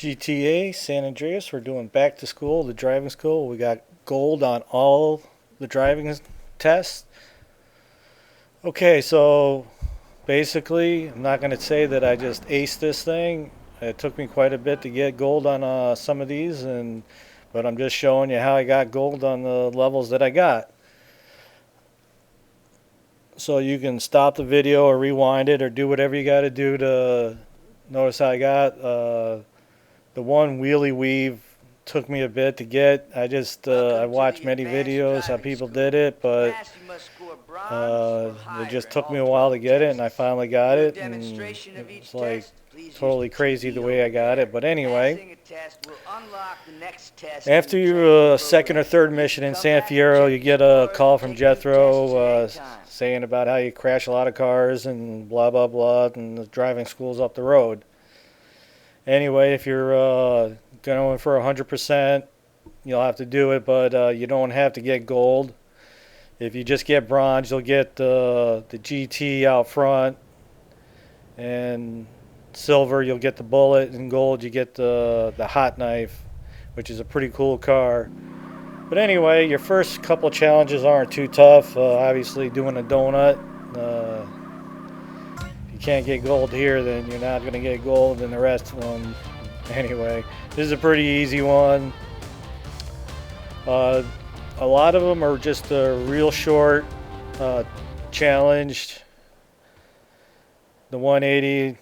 GTA San Andreas. We're doing back to school, the driving school. We got gold on all the driving tests. Okay, so basically, I'm not going to say that I just aced this thing. It took me quite a bit to get gold on some of these, but I'm just showing you how I got gold on the levels that I got. So you can stop the video or rewind it or do whatever you got to do to notice how I got. The one wheelie weave took me a bit to get. I watched many videos how people did it, but it just took me a while to get it, and I finally got it, and it's like totally crazy the way I got it. But anyway, after your second or third mission in San Fierro, you get a call from Jethro saying about how you crash a lot of cars and blah blah blah, and the driving school's up the road. Anyway, if you're going for 100%, you'll have to do it, but you don't have to get gold. If you just get bronze, you'll get the GT out front, and silver you'll get the bullet, and gold you get the hot knife, which is a pretty cool car. But anyway, your first couple challenges aren't too tough. Obviously, doing a donut. If you can't get gold here, then you're not going to get gold in the rest of them. Anyway, this is a pretty easy one. A lot of them are just a real short challenge. The 180,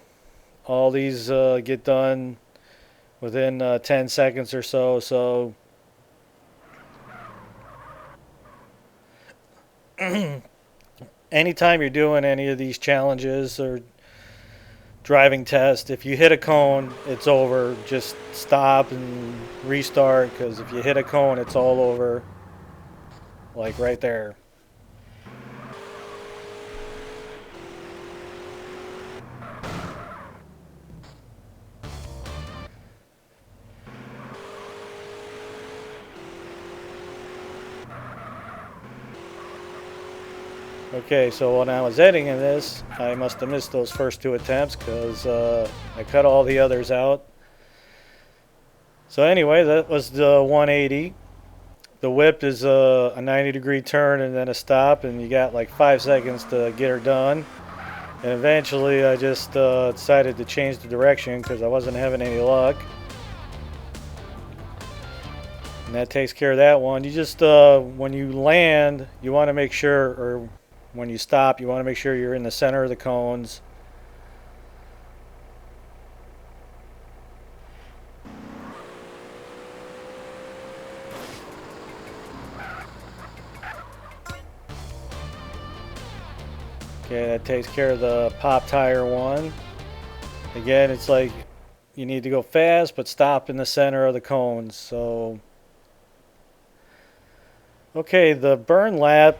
all these get done within 10 seconds or so. So anytime you're doing any of these challenges or driving test, if you hit a cone, it's over. Just stop and restart, because if you hit a cone, it's all over. Like right there. Okay, so when I was editing this, I must have missed those first two attempts, because I cut all the others out. So anyway, that was the 180. The whip is a 90-degree turn and then a stop, and you got like 5 seconds to get her done. And eventually I just decided to change the direction because I wasn't having any luck. And that takes care of that one. You just, when you land, you want to make sure, or when you stop, you want to make sure you're in the center of the cones. Okay, that takes care of the pop tire one. Again, it's like you need to go fast, but stop in the center of the cones. So, okay, the burn lap,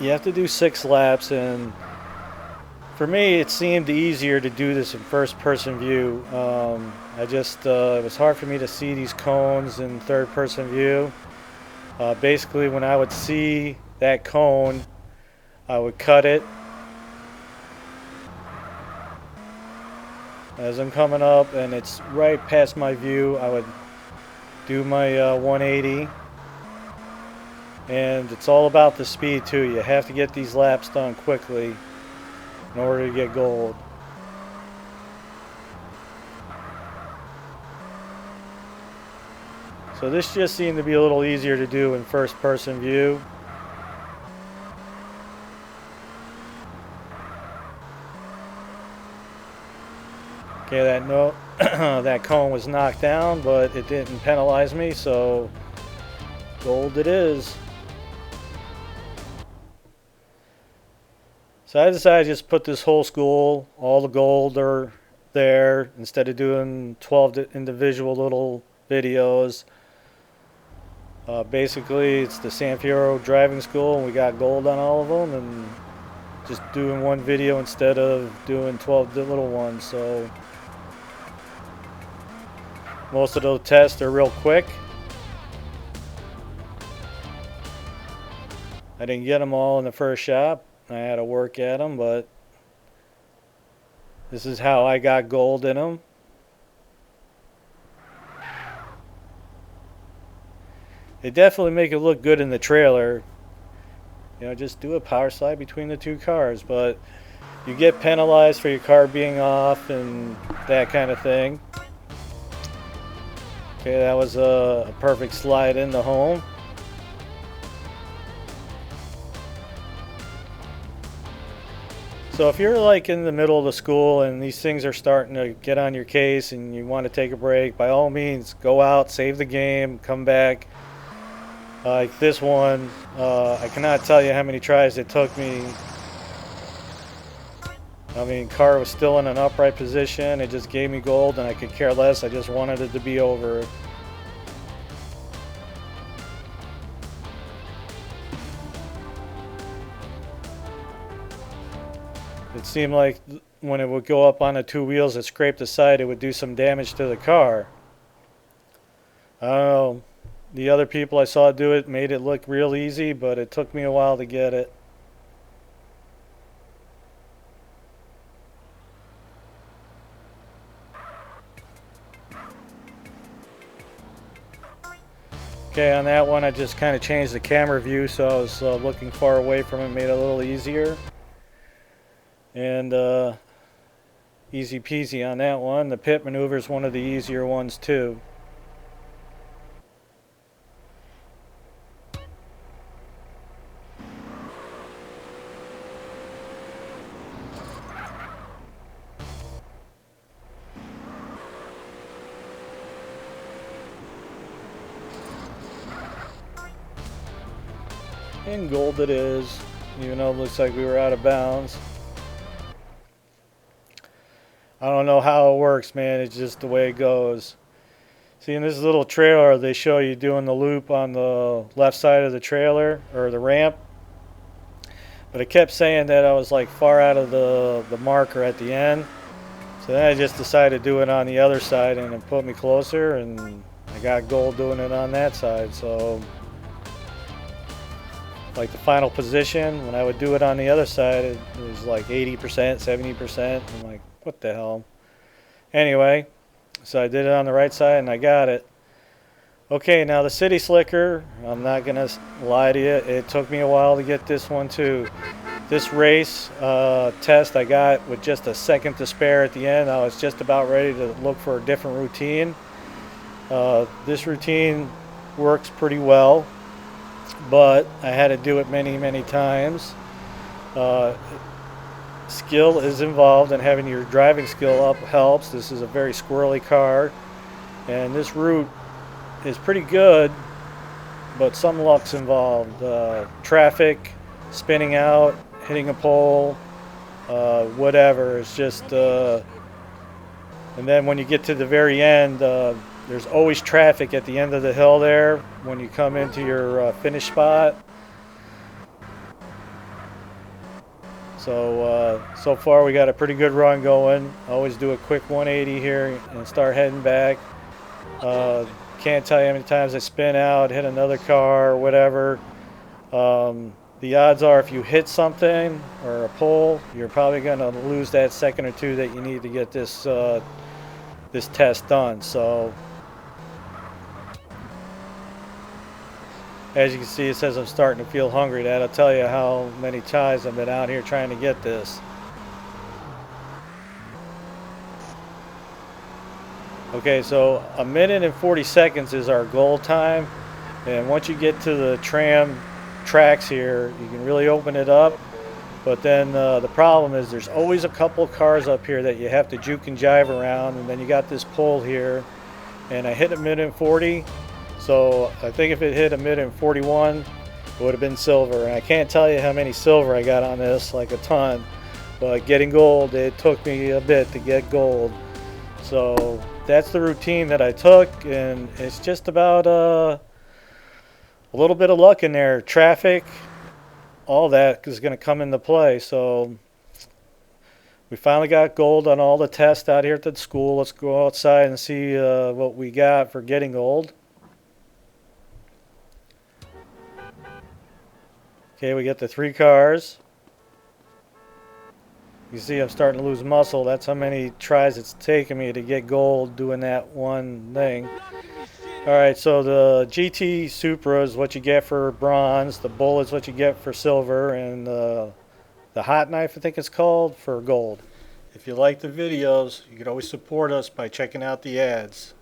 you have to do 6 laps, and for me, it seemed easier to do this in first-person view. It was hard for me to see these cones in third-person view. Basically, when I would see that cone, I would cut it as I'm coming up, and it's right past my view. I would do my 180, and it's all about the speed too. You have to get these laps done quickly in order to get gold. So this just seemed to be a little easier to do in first person view. Okay, that cone was knocked down, but it didn't penalize me, so gold it is. So I decided to just put this whole school, all the gold are there, instead of doing 12 individual little videos. Basically, it's the San Fierro driving school, and we got gold on all of them, and just doing one video instead of doing 12 little ones. So most of those tests are real quick. I didn't get them all in the first shot. I had to work at them, but this is how I got gold in them. They definitely make it look good in the trailer. You know, just do a power slide between the two cars, but you get penalized for your car being off and that kind of thing. Okay, that was a perfect slide into home. So if you're like in the middle of the school and these things are starting to get on your case and you want to take a break, by all means, go out, save the game, come back. Like this one, I cannot tell you how many tries it took me. I mean, car was still in an upright position. It just gave me gold and I could care less. I just wanted it to be over. It seemed like when it would go up on the two wheels that scraped the side, it would do some damage to the car. I don't know. The other people I saw do it made it look real easy, but it took me a while to get it. Okay, on that one I just kind of changed the camera view so I was looking far away from it, made it a little easier. And easy peasy on that one. The pit maneuver is one of the easier ones too. And gold it is, even though it looks like we were out of bounds. I don't know how it works, man. It's just the way it goes. See, in this little trailer, they show you doing the loop on the left side of the trailer, or the ramp. But it kept saying that I was like far out of the marker at the end. So then I just decided to do it on the other side and it put me closer, and I got gold doing it on that side. So like the final position, when I would do it on the other side, it was like 80%, 70%. I'm like, what the hell? Anyway, so I did it on the right side and I got it. Okay, now the City Slicker, I'm not going to lie to you, it took me a while to get this one too. This race test I got with just a second to spare at the end. I was just about ready to look for a different routine. This routine works pretty well, but I had to do it many, many times. Skill is involved, and having your driving skill up helps. This is a very squirrely car, and this route is pretty good, but some luck's involved. Traffic, spinning out, hitting a pole, whatever. It's just, and then when you get to the very end, there's always traffic at the end of the hill there when you come into your finish spot. So, so far we got a pretty good run going. Always do a quick 180 here and start heading back. Can't tell you how many times I spin out, hit another car, or whatever. The odds are if you hit something or a pole, you're probably going to lose that second or two that you need to get this this test done. So as you can see, it says I'm starting to feel hungry. That'll tell you how many times I've been out here trying to get this. Okay, so 1 minute and 40 seconds is our goal time. And once you get to the tram tracks here, you can really open it up. But then the problem is there's always a couple of cars up here that you have to juke and jive around. And then you got this pole here. And I hit 1 minute and 40. So I think if it hit 1 minute and 41, it would have been silver. And I can't tell you how many silver I got on this, like a ton. But getting gold, it took me a bit to get gold. So that's the routine that I took, and it's just about a little bit of luck in there. Traffic, all that is going to come into play. So we finally got gold on all the tests out here at the school. Let's go outside and see what we got for getting gold. Okay, we get the 3 cars. You see I'm starting to lose muscle. That's how many tries it's taken me to get gold doing that one thing. Alright, so the GT Supra is what you get for bronze, the Bull is what you get for silver, and the Hot Knife, I think it's called, for gold. If you like the videos, you can always support us by checking out the ads.